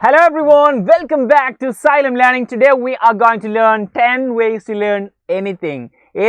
Hello everyone, welcome back to Xylem Learning. Today we are going to learn 10 ways to learn anything.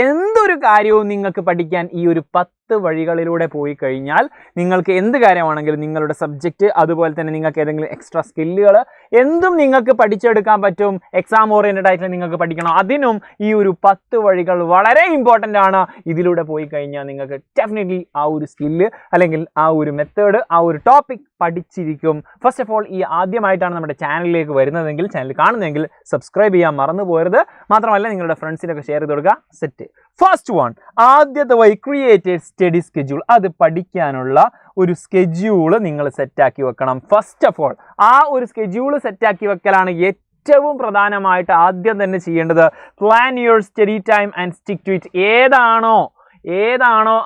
എന്തൊരു കാര്യവും നിങ്ങൾക്ക് പഠിക്കാൻ ഈ ഒരു 10 വഴികളിലൂടെ പോയി കഴിഞ്ഞാൽ നിങ്ങൾക്ക് എന്ത് കാര്യമാണെങ്കിലും നിങ്ങളുടെ സബ്ജക്റ്റ് അതുപോലെ തന്നെ നിങ്ങൾക്ക് ഏതെങ്കിലും എക്സ്ട്രാ സ്കില്ലുകൾ എന്തും നിങ്ങൾക്ക് പഠിച്ചെടുക്കാൻ പറ്റും. എക്സാം ഓറിയന്റഡ് ആയിട്ട് നിങ്ങൾക്ക് പഠിക്കണം. അതിനും ഈ ഒരു 10 വഴികൾ വളരെ ഇമ്പോർട്ടൻ്റ് ആണ്. ഇതിലൂടെ പോയി കഴിഞ്ഞാൽ നിങ്ങൾക്ക് ഡെഫിനറ്റ്ലി ആ ഒരു സ്കില്ല് അല്ലെങ്കിൽ ആ ഒരു മെത്തേഡ് ആ ഒരു ടോപ്പിക് പഠിച്ചിരിക്കും. ഫസ്റ്റ് ഓഫ് ഓൾ ഈ ആദ്യമായിട്ടാണ് നമ്മുടെ ചാനലിലേക്ക് വരുന്നതെങ്കിൽ ചാനൽ കാണുന്നതെങ്കിൽ സബ്സ്ക്രൈബ് ചെയ്യാൻ മറന്നു പോകരുത്. മാത്രമല്ല നിങ്ങളുടെ ഫ്രണ്ട്സിനൊക്കെ ഷെയർ ചെയ്ത് കൊടുക്കുക. സെറ്റ്. ഫസ്റ്റ് വൺ, ആദ്യത്തെ വഴി ക്രിയേറ്റ് സ്റ്റഡി സ്കെഡ്യൂൾ. അത് പഠിക്കാനുള്ള ഒരു സ്കെഡ്യൂൾ നിങ്ങൾ സെറ്റാക്കി വെക്കണം. ഫസ്റ്റ് ഓഫ് ഓൾ ആ ഒരു സ്കെഡ്യൂൾ സെറ്റാക്കി വെക്കലാണ് ഏറ്റവും പ്രധാനമായിട്ട് ആദ്യം തന്നെ ചെയ്യേണ്ടത്. Plan your study time and stick to it. ഏതാണോ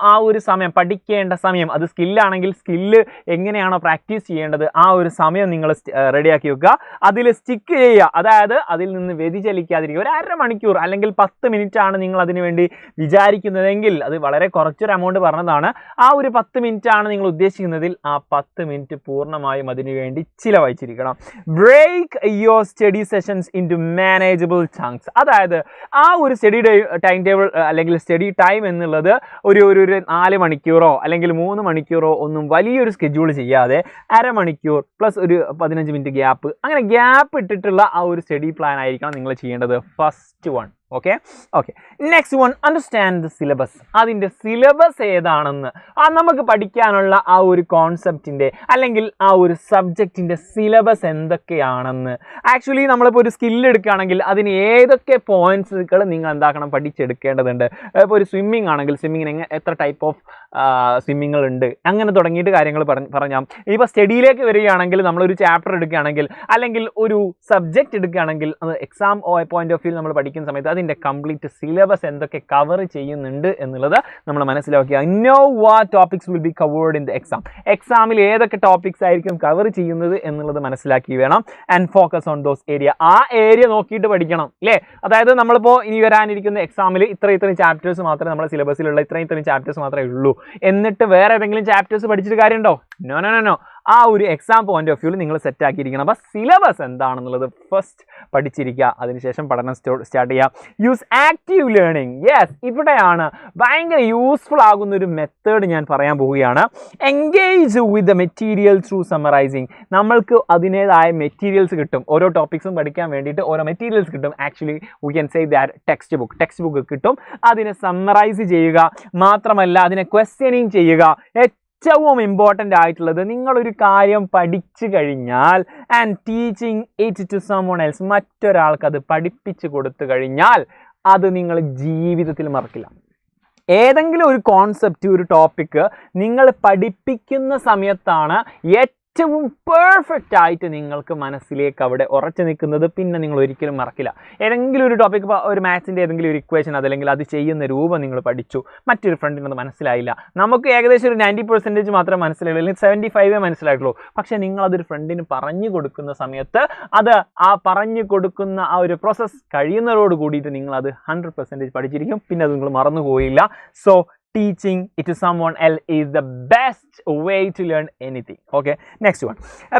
ആ ഒരു സമയം, പഠിക്കേണ്ട സമയം, അത് സ്കില്ലാണെങ്കിൽ സ്കില്ല് എങ്ങനെയാണോ പ്രാക്ടീസ് ചെയ്യേണ്ടത് ആ ഒരു സമയം നിങ്ങൾ റെഡിയാക്കി വെക്കുക. അതിൽ സ്റ്റിക്ക് ചെയ്യുക. അതായത് അതിൽ നിന്ന് വ്യതിചലിക്കാതിരിക്കുക. ഒരു അരമണിക്കൂർ അല്ലെങ്കിൽ 10 മിനിറ്റ് ആണ് നിങ്ങൾ അതിനു വേണ്ടി വിചാരിക്കുന്നതെങ്കിൽ, അത് വളരെ കുറച്ചൊരു എമൗണ്ട് പറഞ്ഞതാണ്, ആ ഒരു 10 മിനിറ്റ് ആണ് നിങ്ങൾ ഉദ്ദേശിക്കുന്നതിൽ ആ 10 മിനിറ്റ് പൂർണ്ണമായും അതിനു വേണ്ടി ചിലവഴിച്ചിരിക്കണം. Break your study sessions into manageable chunks. അതായത് ആ ഒരു സ്റ്റഡി ടൈം ടേബിൾ അല്ലെങ്കിൽ സ്റ്റഡി ടൈം എന്നുള്ളത് ഒരു 4 മണിക്കൂറോ അല്ലെങ്കിൽ 3 മണിക്കൂറോ ഒന്നും വലിയൊരു സ്കെഡ്യൂൾ ചെയ്യാതെ അരമണിക്കൂർ പ്ലസ് ഒരു 15 മിനിറ്റ് ഗ്യാപ്പ്, അങ്ങനെ ഗ്യാപ്പ് ഇട്ടിട്ടുള്ള ആ ഒരു സ്റ്റഡി പ്ലാൻ ആയിരിക്കണം നിങ്ങൾ ചെയ്യേണ്ടത്. First one. Okay. Next one, understand the syllabus. അതിൻ്റെ സിലബസ് ഏതാണെന്ന്, നമുക്ക് പഠിക്കാനുള്ള ആ ഒരു കോൺസെപ്റ്റിൻ്റെ അല്ലെങ്കിൽ ആ ഒരു സബ്ജക്റ്റിൻ്റെ സിലബസ് എന്തൊക്കെയാണെന്ന്. ആക്ച്വലി നമ്മളിപ്പോൾ ഒരു സ്കില്ല് എടുക്കുകയാണെങ്കിൽ അതിന് ഏതൊക്കെ പോയിന്റ്സുകൾ നിങ്ങൾ എന്താക്കണം, പഠിച്ചെടുക്കേണ്ടതുണ്ട്. ഇപ്പോൾ ഒരു സ്വിമ്മിങ് ആണെങ്കിൽ സ്വിമ്മിങ്ങിന് എത്ര ടൈപ്പ് ഓഫ് സ്വിമ്മിങ്ങൾ ഉണ്ട്, അങ്ങനെ തുടങ്ങിയിട്ട് കാര്യങ്ങൾ പറഞ്ഞാൽ. ഇപ്പോൾ സ്റ്റഡിയിലേക്ക് വരികയാണെങ്കിൽ നമ്മളൊരു ചാപ്റ്റർ എടുക്കുകയാണെങ്കിൽ അല്ലെങ്കിൽ ഒരു സബ്ജക്റ്റ് എടുക്കുകയാണെങ്കിൽ അത് എക്സാം പോയിന്റ് ഓഫ് വ്യൂ നമ്മൾ പഠിക്കുന്ന സമയത്ത് അതിൻ്റെ കംപ്ലീറ്റ് സിലബസ് എന്തൊക്കെ കവർ ചെയ്യുന്നുണ്ട് എന്നുള്ളത് നമ്മൾ മനസ്സിലാക്കുക. Know what topics will be covered in the exam. എക്സാമിൽ ഏതൊക്കെ ടോപ്പിക്സ് ആയിരിക്കും കവർ ചെയ്യുന്നത് എന്നുള്ളത് മനസ്സിലാക്കി വേണം. And focus on those area. ആ ഏരിയ നോക്കിയിട്ട് പഠിക്കണം അല്ലേ. അതായത് നമ്മളിപ്പോൾ ഇനി വരാനിരിക്കുന്ന എക്സാമിൽ ഇത്രയും ചാപ്റ്റേഴ്സ് മാത്രമേ നമ്മുടെ സിലബസിലുള്ള ഇത്രയും ചാപ്റ്റേഴ്സ് മാത്രമേ ഉള്ളൂ, എന്നിട്ട് വേറെ ഏതെങ്കിലും ചാപ്റ്റേഴ്സ് പഠിച്ചിട്ട് കാര്യമുണ്ടോ? നോ. ആ ഒരു എക്സാം പോയിന്റ് ഓഫ് വ്യൂവിൽ നിങ്ങൾ സെറ്റ് ആക്കിയിരിക്കണം. അപ്പോൾ സിലബസ് എന്താണെന്നുള്ളത് ഫസ്റ്റ് പഠിച്ചിരിക്കുക. അതിനുശേഷം പഠനം സ്റ്റാർട്ട് ചെയ്യുക. Use active learning. യെസ്, ഇവിടെയാണ് ഭയങ്കര യൂസ്ഫുൾ ആകുന്ന ഒരു മെത്തേഡ് ഞാൻ പറയാൻ പോവുകയാണ്. Engage with the material through summarising. നമ്മൾക്ക് അതിൻ്റേതായ മെറ്റീരിയൽസ് കിട്ടും. ഓരോ ടോപ്പിക്സും പഠിക്കാൻ വേണ്ടിയിട്ട് ഓരോ മെറ്റീരിയൽസ് കിട്ടും. Actually we can say that text book കിട്ടും. അതിനെ സമ്മറൈസ് ചെയ്യുക. മാത്രമല്ല അതിനെ ക്വസ്റ്റ്യനിങ് ചെയ്യുക. ഏറ്റവും ഇമ്പോർട്ടൻ്റ് ആയിട്ടുള്ളത്, നിങ്ങളൊരു കാര്യം പഠിച്ചു കഴിഞ്ഞാൽ and teaching it to someone else, മറ്റൊരാൾക്ക് അത് പഠിപ്പിച്ചു കൊടുത്തു കഴിഞ്ഞാൽ അത് നിങ്ങൾ ജീവിതത്തിൽ മറക്കില്ല. ഏതെങ്കിലും ഒരു കോൺസെപ്റ്റ്, ഒരു ടോപ്പിക്ക് നിങ്ങൾ പഠിപ്പിക്കുന്ന സമയത്താണ് ഏറ്റവും പെർഫെക്റ്റ് ആയിട്ട് നിങ്ങൾക്ക് മനസ്സിലേക്ക് അവിടെ ഉറച്ചു നിൽക്കുന്നത്. പിന്നെ നിങ്ങൾ ഒരിക്കലും മറക്കില്ല. ഏതെങ്കിലും ഒരു ടോപ്പിക്, ഒരു മാത്സിൻ്റെ ഏതെങ്കിലും ഒരു ഇക്വേഷൻ, അതല്ലെങ്കിൽ അത് ചെയ്യുന്ന രൂപം നിങ്ങൾ പഠിച്ചു, മറ്റൊരു ഫ്രണ്ടിനത് മനസ്സിലായില്ല. നമുക്ക് ഏകദേശം ഒരു 90% മാത്രമേ മനസ്സിലായുള്ളൂ, അല്ലെങ്കിൽ 75% മനസ്സിലായിട്ടുള്ളൂ. പക്ഷേ നിങ്ങളതൊരു ഫ്രണ്ടിന് പറഞ്ഞു കൊടുക്കുന്ന സമയത്ത് അത് ആ പറഞ്ഞു കൊടുക്കുന്ന ആ ഒരു പ്രോസസ്സ് കഴിയുന്നതോട് കൂടിയിട്ട് നിങ്ങളത് 100% പഠിച്ചിരിക്കും. പിന്നെ അത് നിങ്ങൾ മറന്നുപോയില്ല. So teaching it to someone else is the best way to learn anything. Okay, next one,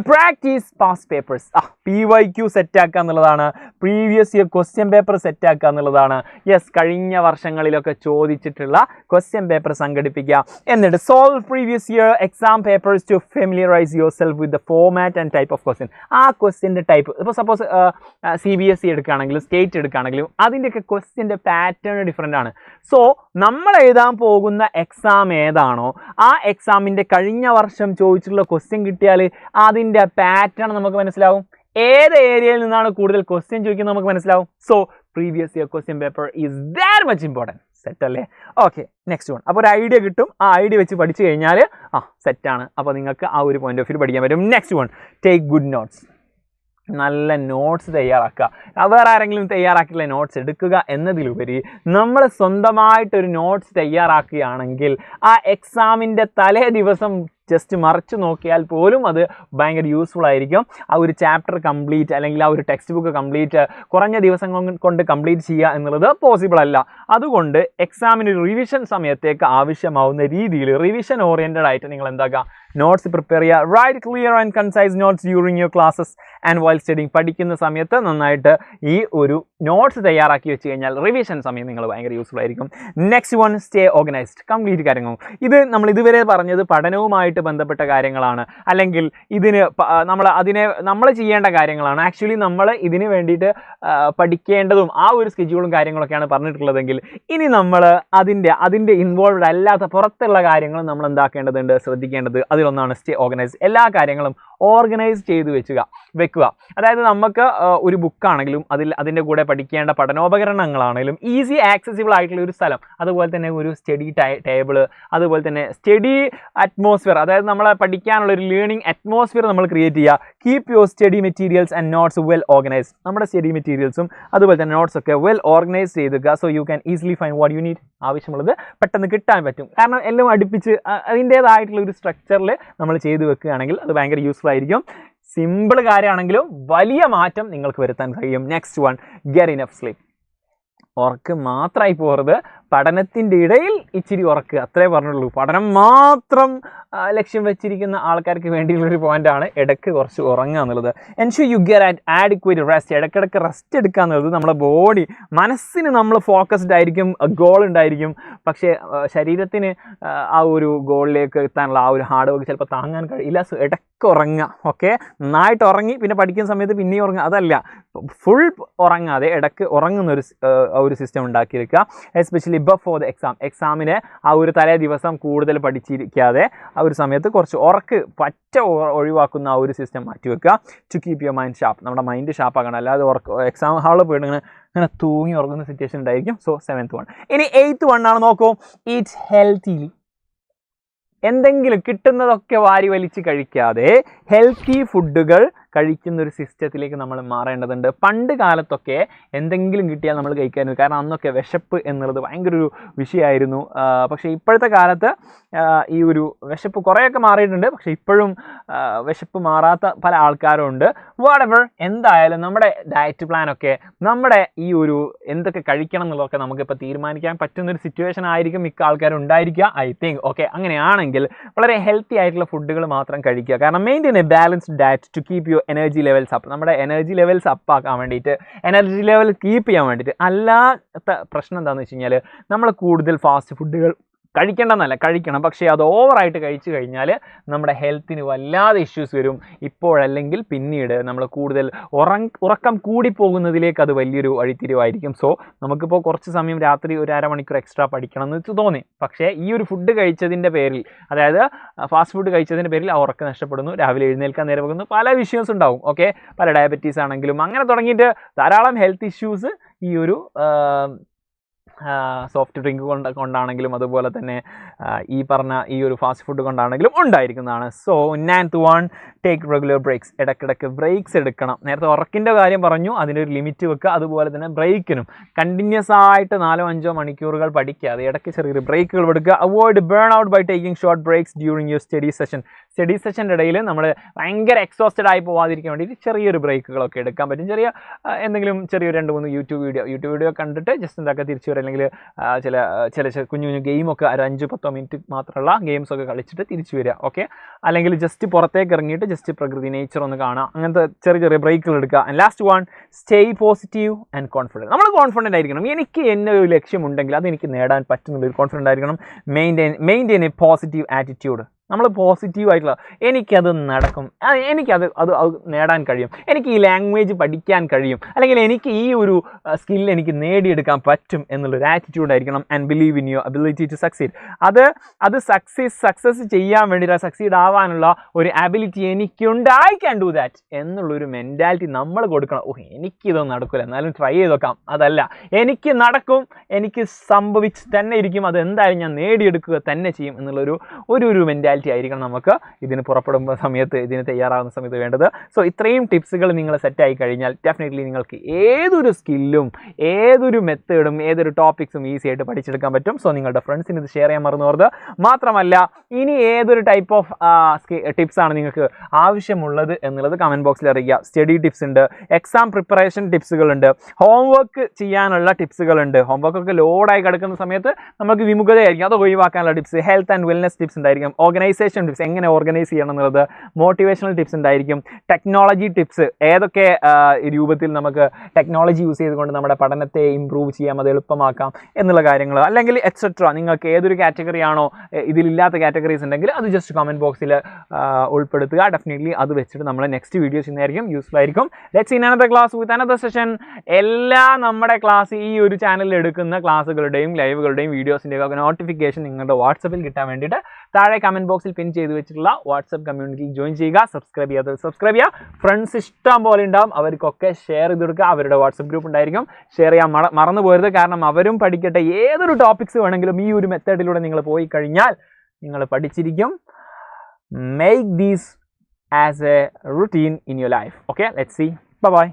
practice past papers. PYQ set ആക്കുക എന്നുള്ളതാണ്. Previous year question paper set ആക്കുക എന്നുള്ളതാണ്. യെസ്, കഴിഞ്ഞ വർഷങ്ങളിലൊക്കെ ചോദിച്ചിട്ടുള്ള ക്വസ്റ്റ്യൻ പേപ്പർ സംഘടിപ്പിക്കുക. എന്നിട്ട് solve previous year exam papers to familiarise yourself with the format and type of question. ആ ക്വസ്റ്റ്യൻ്റെ ടൈപ്പ്, ഇപ്പോൾ സപ്പോസ് CBSE എടുക്കുകയാണെങ്കിലും സ്റ്റേറ്റ് എടുക്കുകയാണെങ്കിലും അതിൻ്റെയൊക്കെ ക്വസ്റ്റ്യൻ്റെ പാറ്റേൺ ഡിഫറെൻ്റ് ആണ്. സോ നമ്മൾ എഴുതാൻ പോകുന്ന എക്സാം ഏതാണോ ആ എക്സാമിൻ്റെ കഴിഞ്ഞ വർഷം ചോദിച്ചിട്ടുള്ള ക്വസ്റ്റ്യൻ കിട്ടിയാൽ അതിൻ്റെ പാറ്റേൺ നമുക്ക് മനസ്സിലാവും. ഏത് ഏരിയയിൽ നിന്നാണ് കൂടുതൽ ക്വസ്റ്റ്യൻ ചോദിക്കുന്നത് നമുക്ക് മനസ്സിലാവും. So previous year question paper is that much important. Set അല്ലേ? Okay, next one. അപ്പോൾ ഒരു ഐഡിയ കിട്ടും. ആ ഐഡിയ വെച്ച് പഠിച്ചു കഴിഞ്ഞാൽ സെറ്റാണ്. അപ്പോൾ നിങ്ങൾക്ക് ആ ഒരു പോയിന്റ് ഓഫ് വ്യൂ പഠിക്കാൻ പറ്റും. Next one, take good notes. നല്ല നോട്ട്സ് തയ്യാറാക്കുക. വേറെ ആരെങ്കിലും തയ്യാറാക്കിയുള്ള നോട്ട്സ് എടുക്കുക എന്നതിലുപരി നമ്മൾ സ്വന്തമായിട്ടൊരു നോട്ട്സ് തയ്യാറാക്കുകയാണെങ്കിൽ ആ എക്സാമിൻ്റെ തലേ ദിവസം ജസ്റ്റ് മറിച്ച് നോക്കിയാൽ പോലും അത് ഭയങ്കര യൂസ്ഫുൾ ആയിരിക്കും. ആ ഒരു ചാപ്റ്റർ കംപ്ലീറ്റ് അല്ലെങ്കിൽ ആ ഒരു ടെക്സ്റ്റ് ബുക്ക് കംപ്ലീറ്റ് കുറഞ്ഞ ദിവസം കൊണ്ട് കംപ്ലീറ്റ് ചെയ്യുക എന്നുള്ളത് പോസിബിൾ അല്ല. അതുകൊണ്ട് എക്സാമിന് റിവിഷൻ സമയത്തേക്ക് ആവശ്യമാവുന്ന രീതിയിൽ റിവിഷൻ ഓറിയൻറ്റഡ് ആയിട്ട് നിങ്ങൾ എന്താക്കുക, നോട്ട്സ് പ്രിപ്പയർ ചെയ്യുക. Write clear and concise notes during your classes and while studying. പഠിക്കുന്ന സമയത്ത് നന്നായിട്ട് ഈ ഒരു നോട്ട്സ് തയ്യാറാക്കി വെച്ച് കഴിഞ്ഞാൽ റിവിഷൻ സമയം നിങ്ങൾ ഭയങ്കര യൂസ്ഫുൾ ആയിരിക്കും. Next one, stay organised. Complete കാര്യങ്ങൾ ഇത് നമ്മൾ ഇതുവരെ പറഞ്ഞത് പഠനവുമായിട്ട് ബന്ധപ്പെട്ട കാര്യങ്ങളാണ്, അല്ലെങ്കിൽ ഇതിന് നമ്മൾ ചെയ്യേണ്ട കാര്യങ്ങളാണ്. ആക്ച്വലി നമ്മൾ ഇതിന് വേണ്ടിയിട്ട് പഠിക്കേണ്ടതും ആ ഒരു സ്കെഡ്യൂളും കാര്യങ്ങളൊക്കെയാണ് പറഞ്ഞിട്ടുള്ളതെങ്കിൽ ഇനി നമ്മൾ അതിൻ്റെ ഇൻവോൾവ്ഡ് അല്ലാത്ത പുറത്തുള്ള കാര്യങ്ങൾ നമ്മൾ എന്താക്കേണ്ടതുണ്ട്, ശ്രദ്ധിക്കേണ്ടത്. അതിലൊന്നാണ് സ്റ്റേ ഓർഗനൈസ്ഡ്. എല്ലാ കാര്യങ്ങളും ഓർഗനൈസ് ചെയ്ത് വെക്കുക. അതായത് നമുക്ക് ഒരു ബുക്കാണെങ്കിലും അതിൻ്റെ കൂടെ പഠിക്കേണ്ട പഠനോപകരണങ്ങളാണെങ്കിലും ഈസി ആക്സസിബിൾ ആയിട്ടുള്ള ഒരു സ്ഥലം, അതുപോലെ തന്നെ ഒരു സ്റ്റഡി ടേബിള്, അതുപോലെ തന്നെ സ്റ്റഡി അറ്റ്മോസ്ഫിയർ, അതായത് നമ്മളെ പഠിക്കാനുള്ള ഒരു ലേണിംഗ് അറ്റ്മോസ്ഫിയർ നമ്മൾ ക്രിയേറ്റ് ചെയ്യുക. Keep your study materials and notes well organised. നമ്മുടെ സ്റ്റഡി മെറ്റീരിയൽസും അതുപോലെ തന്നെ നോട്ട്സ് ഒക്കെ വെൽ ഓർഗനൈസ് ചെയ്തുക. So you can easily find what you need. ആവശ്യമുള്ളത് പെട്ടെന്ന് കിട്ടാൻ പറ്റും. കാരണം എല്ലാം അടുപ്പിച്ച് അതിൻ്റേതായിട്ടുള്ള ഒരു സ്ട്രക്ചറിൽ നമ്മൾ ചെയ്തു വെക്കുകയാണെങ്കിൽ അത് ഭയങ്കര യൂസ്ഫുൾ ആയിരിക്കും. സിമ്പിൾ കാര്യമാണെങ്കിലും വലിയ മാറ്റം നിങ്ങൾക്ക് വരുത്താൻ കഴിയും. Next one, get enough sleep. ഉറക്ക് മാത്രമായി പോകരുത്, പഠനത്തിൻ്റെ ഇടയിൽ ഇച്ചിരി ഉറക്കുക, അത്രേ പറഞ്ഞുള്ളൂ. പഠനം മാത്രം ലക്ഷ്യം വെച്ചിരിക്കുന്ന ആൾക്കാർക്ക് വേണ്ടിയുള്ളൊരു പോയിൻ്റാണ് ഇടയ്ക്ക് കുറച്ച് ഉറങ്ങുക എന്നുള്ളത്. Ensure you get adequate rest. ഇടയ്ക്കിടയ്ക്ക് റെസ്റ്റ് എടുക്കുക എന്നുള്ളത് നമ്മുടെ ബോഡി മനസ്സിന് നമ്മൾ ഫോക്കസ്ഡ് ആയിരിക്കും, ഗോൾ ഉണ്ടായിരിക്കും, പക്ഷേ ശരീരത്തിന് ആ ഒരു ഗോളിലേക്ക് എത്താനുള്ള ആ ഒരു ഹാർഡ് വർക്ക് ചിലപ്പോൾ താങ്ങാൻ കഴിയില്ല. സോ ഇടയ്ക്ക് ഉറങ്ങുക. ഓക്കെ, നന്നായിട്ട് ഉറങ്ങി പിന്നെ പഠിക്കുന്ന സമയത്ത് പിന്നെയും ഉറങ്ങുക, അതല്ല, ഫുൾ ഉറങ്ങാതെ ഇടയ്ക്ക് ഉറങ്ങുന്ന ഒരു സിസ്റ്റം ഉണ്ടാക്കിയെടുക്കുക. എസ്പെഷ്യലി ബിഫോർ ദ എക്സാമിന് ആ ഒരു തലേ ദിവസം കൂടുതൽ പഠിച്ചിരിക്കാതെ ആ ഒരു സമയത്ത് കുറച്ച് ഉറക്ക് ഒഴിവാക്കുന്ന ആ ഒരു സിസ്റ്റം മാറ്റിവെക്കുക. To keep your mind sharp. നമ്മുടെ മൈൻഡ് ഷാർപ്പാക്കണം, അല്ലാതെ എക്സാം ഹാളിൽ പോയിട്ട് ഇങ്ങനെ തൂങ്ങി ഉറങ്ങുന്ന സിറ്റുവേഷൻ ഉണ്ടായിരിക്കും. So 7th one. ഇനി 8th വണ്ണാണ്, നോക്കൂ. Eat healthily. എന്തെങ്കിലും കിട്ടുന്നതൊക്കെ വാരി വലിച്ച് കഴിക്കാതെ ഹെൽത്തി ഫുഡുകൾ കഴിക്കുന്ന ഒരു സിസ്റ്റത്തിലേക്ക് നമ്മൾ മാറേണ്ടതുണ്ട്. പണ്ട് കാലത്തൊക്കെ എന്തെങ്കിലും കിട്ടിയാൽ നമ്മൾ കഴിക്കാനും, കാരണം അന്നൊക്കെ വിശപ്പ് എന്നുള്ളത് ഭയങ്കര ഒരു വിഷയമായിരുന്നു. പക്ഷേ ഇപ്പോഴത്തെ കാലത്ത് ഈ ഒരു വിശപ്പ് കുറേയൊക്കെ മാറിയിട്ടുണ്ട്, പക്ഷേ ഇപ്പോഴും വിശപ്പ് മാറാത്ത പല ആൾക്കാരും ഉണ്ട്. വാട്ടെവർ, എന്തായാലും നമ്മുടെ ഡയറ്റ് പ്ലാനൊക്കെ നമ്മുടെ ഈ ഒരു എന്തൊക്കെ കഴിക്കണം എന്നുള്ളതൊക്കെ നമുക്കിപ്പോൾ തീരുമാനിക്കാൻ പറ്റുന്നൊരു സിറ്റുവേഷൻ ആയിരിക്കും മിക്ക ആൾക്കാരും ഉണ്ടായിരിക്കുക, ഐ തിങ്ക്. ഓക്കെ, അങ്ങനെയാണെങ്കിൽ വളരെ ഹെൽത്തി ആയിട്ടുള്ള ഫുഡുകൾ മാത്രം കഴിക്കുക. കാരണം maintain a balanced diet to keep your energy levels up. നമ്മുടെ എനർജി ലെവൽസ് അപ്പാക്കാൻ വേണ്ടിയിട്ട്, എനർജി ലെവൽ കീപ്പ് ചെയ്യാൻ വേണ്ടിയിട്ട്. അല്ലാത്ത പ്രശ്നം എന്താണെന്ന് വെച്ച് കഴിഞ്ഞാൽ നമ്മൾ കൂടുതൽ ഫാസ്റ്റ് ഫുഡുകൾ കഴിക്കേണ്ടെന്നല്ല, കഴിക്കണം, പക്ഷേ അത് ഓവറായിട്ട് കഴിച്ചു കഴിഞ്ഞാൽ നമ്മുടെ ഹെൽത്തിന് വല്ലാതെ ഇഷ്യൂസ് വരും. ഇപ്പോഴല്ലെങ്കിൽ പിന്നീട് നമ്മൾ കൂടുതൽ ഉറക്കം കൂടിപ്പോകുന്നതിലേക്ക് അത് വലിയൊരു വഴിത്തിരിവായിരിക്കും. സോ നമുക്കിപ്പോൾ കുറച്ച് സമയം രാത്രി ഒരു അരമണിക്കൂർ എക്സ്ട്രാ പഠിക്കണം എന്ന് തോന്നി, പക്ഷേ ഈ ഒരു ഫുഡ് കഴിച്ചതിൻ്റെ പേരിൽ, അതായത് ഫാസ്റ്റ് ഫുഡ് കഴിച്ചതിൻ്റെ പേരിൽ ആ ഉറക്കം നഷ്ടപ്പെടുന്നു, രാവിലെ എഴുന്നേൽക്കാൻ നേരം വെക്കുന്നു, പല വിഷയസ് ഉണ്ടാവും. ഓക്കെ, പല ഡയബറ്റീസ് ആണെങ്കിലും അങ്ങനെ തുടങ്ങിയിട്ട് ധാരാളം ഹെൽത്ത് ഇഷ്യൂസ് ഈ ഒരു സോഫ്റ്റ് ഡ്രിങ്ക് കൊണ്ടാണെങ്കിലും അതുപോലെ തന്നെ ഈ പറഞ്ഞ ഈ ഒരു ഫാസ്റ്റ് ഫുഡ് കൊണ്ടാണെങ്കിലും ഉണ്ടായിരിക്കുന്നതാണ്. So 9th one, take regular breaks. ഇടയ്ക്കിടയ്ക്ക് ബ്രേക്സ് എടുക്കണം. നേരത്തെ ഉറക്കിൻ്റെ കാര്യം പറഞ്ഞു, അതിനൊരു ലിമിറ്റ് വെക്കുക. അതുപോലെ തന്നെ ബ്രേക്കിനും കണ്ടിന്യൂസ് ആയിട്ട് 4-5 മണിക്കൂറുകൾ പഠിക്കാതെ ഇടയ്ക്ക് ചെറിയൊരു ബ്രേക്കുകൾ എടുക്കുക. Avoid burn out by taking short breaks during your study സെഷൻ്റെ ഇടയിൽ നമ്മൾ ഭയങ്കര എക്സോസ്റ്റഡ് ആയി പോകാതിരിക്കാൻ വേണ്ടിയിട്ട് ചെറിയൊരു ബ്രേക്കുകളൊക്കെ എടുക്കാൻ പറ്റും. എന്തെങ്കിലും ചെറിയൊരു 2-3 യൂട്യൂബ് വീഡിയോ കണ്ടിട്ട് ജസ്റ്റ് എന്താക്കുക തിരിച്ചു വരിക, അല്ലെങ്കിൽ ചില കുഞ്ഞു ഗെയിമൊക്കെ 5-10 മിനിറ്റ് മാത്രമുള്ള ഗെയിംസൊക്കെ കളിച്ചിട്ട് തിരിച്ചു വരിക. ഓക്കെ, അല്ലെങ്കിൽ ജസ്റ്റ് പുറത്തേക്ക് ഇറങ്ങിയിട്ട് ജസ്റ്റ് പ്രകൃതി നേച്ചർ ഒന്ന് കാണുക, അങ്ങനത്തെ ചെറിയ ബ്രേക്കുകൾ എടുക്കുക. And last one, stay positive and confident. നമ്മൾ കോൺഫിഡൻ്റ് ആയിരിക്കണം. എനിക്ക് എന്നെ ഒരു ലക്ഷ്യമുണ്ടെങ്കിൽ അത് എനിക്ക് നേടാൻ പറ്റുന്നുള്ളൊരു കോൺഫിഡൻ്റ് ആയിരിക്കണം. Maintain A positive attitude. നമ്മൾ പോസിറ്റീവായിട്ടുള്ള എനിക്കത് നടക്കും, എനിക്കത് നേടാൻ കഴിയും, എനിക്ക് ഈ ലാംഗ്വേജ് പഠിക്കാൻ കഴിയും, അല്ലെങ്കിൽ എനിക്ക് ഈ ഒരു സ്കിൽ എനിക്ക് നേടിയെടുക്കാൻ പറ്റും എന്നുള്ളൊരു ആറ്റിറ്റ്യൂഡ് ആയിരിക്കണം. And believe in your ability to succeed. അത് സക്സസ് ചെയ്യാൻ വേണ്ടിയിട്ട്, സക്സീഡ് ആവാനുള്ള ഒരു അബിലിറ്റി എനിക്കുണ്ട്, ഐ ക്യാൻ ഡു ദാറ്റ് എന്നുള്ളൊരു മെൻറ്റാലിറ്റി നമ്മൾ കൊടുക്കണം. എനിക്കിതൊന്നും നടക്കില്ല, എന്നാലും ട്രൈ ചെയ്ത് നോക്കാം. അതല്ല, എനിക്ക് നടക്കും, എനിക്ക് സംഭവിച്ച് തന്നെ ഇരിക്കും, അത് എന്തായാലും ഞാൻ നേടിയെടുക്കുക തന്നെ ചെയ്യും എന്നുള്ളൊരു മെൻറ്റാലിറ്റി മെൻറ്റാലിറ്റി ആയിരിക്കണം നമുക്ക് ഇതിന് പുറപ്പെടുമ്പോൾ സമയത്ത്, ഇതിന് തയ്യാറാകുന്ന സമയത്ത് വേണ്ടത്. സോ ഇത്രയും ടിപ്സുകൾ നിങ്ങൾ സെറ്റായി കഴിഞ്ഞാൽ ഡെഫിനറ്റ്ലി നിങ്ങൾക്ക് ഏതൊരു സ്കില്ലും ഏതൊരു മെത്തേഡും ഏതൊരു ടോപ്പിക്സും ഈസി ആയിട്ട് പഠിച്ചെടുക്കാൻ പറ്റും. സോ നിങ്ങളുടെ ഫ്രണ്ട്സിന് ഇത് ഷെയർ ചെയ്യാൻ മറന്നു പോകരുത്. മാത്രമല്ല ഇനി ഏതൊരു ടൈപ്പ് ഓഫ് ടിപ്സാണ് നിങ്ങൾക്ക് ആവശ്യമുള്ളത് എന്നുള്ളത് കമൻറ്റ് ബോക്സിൽ അറിയിക്കുക. സ്റ്റഡി ടിപ്സ് ഉണ്ട്, എക്സാം പ്രിപ്പറേഷൻ ടിപ്സുകളുണ്ട്, ഹോംവർക്ക് ചെയ്യാനുള്ള ടിപ്സുകളുണ്ട്. ഹോംവർക്കൊക്കെ ലോഡായി കിടക്കുന്ന സമയത്ത് നമുക്ക് വിമുഖതയായിരിക്കും, അത് ഒഴിവാക്കാനുള്ള tips, health and wellness tips ഉണ്ടായിരിക്കും, ഓർഗനൈസേഷൻ ടിപ്സ് എങ്ങനെ ഓർഗനൈസ് ചെയ്യണം എന്നുള്ളത്, മോട്ടിവേഷണൽ ടിപ്സ് ഉണ്ടായിരിക്കും, ടെക്നോളജി ടിപ്സ് ഏതൊക്കെ രൂപത്തിൽ നമുക്ക് ടെക്നോളജി യൂസ് ചെയ്തുകൊണ്ട് നമ്മുടെ പഠനത്തെ ഇമ്പ്രൂവ് ചെയ്യാം, അത് എളുപ്പമാക്കാം എന്നുള്ള കാര്യങ്ങൾ, അല്ലെങ്കിൽ എക്സെട്ര. നിങ്ങൾക്ക് ഏതൊരു കാറ്റഗറി ആണോ ഇതിലില്ലാത്ത കാറ്റഗറീസ് ഉണ്ടെങ്കിൽ അത് ജസ്റ്റ് കമൻറ്റ് ബോക്സിൽ ഉൾപ്പെടുത്തുക. ഡെഫിനറ്റ്ലി അത് വെച്ചിട്ട് നമ്മൾ നെക്സ്റ്റ് വീഡിയോസ് ചെയ്യുന്നതായിരിക്കും, യൂസ്ഫുൾ ആയിരിക്കും. Let's in another class with another session. എല്ലാ നമ്മുടെ ക്ലാസ് ഈ ഒരു ചാനലിൽ എടുക്കുന്ന ക്ലാസ്സുകളുടെയും ലൈവുകളുടെയും വീഡിയോസിൻ്റെയും ഒക്കെ നോട്ടിഫിക്കേഷൻ നിങ്ങളുടെ വാട്സപ്പിൽ കിട്ടാൻ വേണ്ടിയിട്ട് താഴെ കമൻറ്റ് ബോക്സിൽ പിൻ ചെയ്ത് വെച്ചിട്ടുള്ള വാട്സപ്പ് കമ്മ്യൂണിറ്റിയിൽ ജോയിൻ ചെയ്യുക. സബ്സ്ക്രൈബ് ചെയ്യാത്തത് സബ്സ്ക്രൈബ് ചെയ്യുക. ഫ്രണ്ട്സ് ഇഷ്ടം പോലെ ഉണ്ടാവും, അവർക്കൊക്കെ ഷെയർ ചെയ്ത് കൊടുക്കുക. അവരുടെ വാട്സപ്പ് ഗ്രൂപ്പ് ഉണ്ടായിരിക്കും, ഷെയർ ചെയ്യാൻ മറന്നു പോകരുത്. കാരണം അവരും പഠിക്കട്ടെ. ഏതൊരു ടോപ്പിക്സ് വേണമെങ്കിലും ഈ ഒരു മെത്തേഡിലൂടെ നിങ്ങൾ പോയി കഴിഞ്ഞാൽ നിങ്ങൾ പഠിച്ചിരിക്കും. Make these as a routine in your life. Okay, let's see. Bye bye.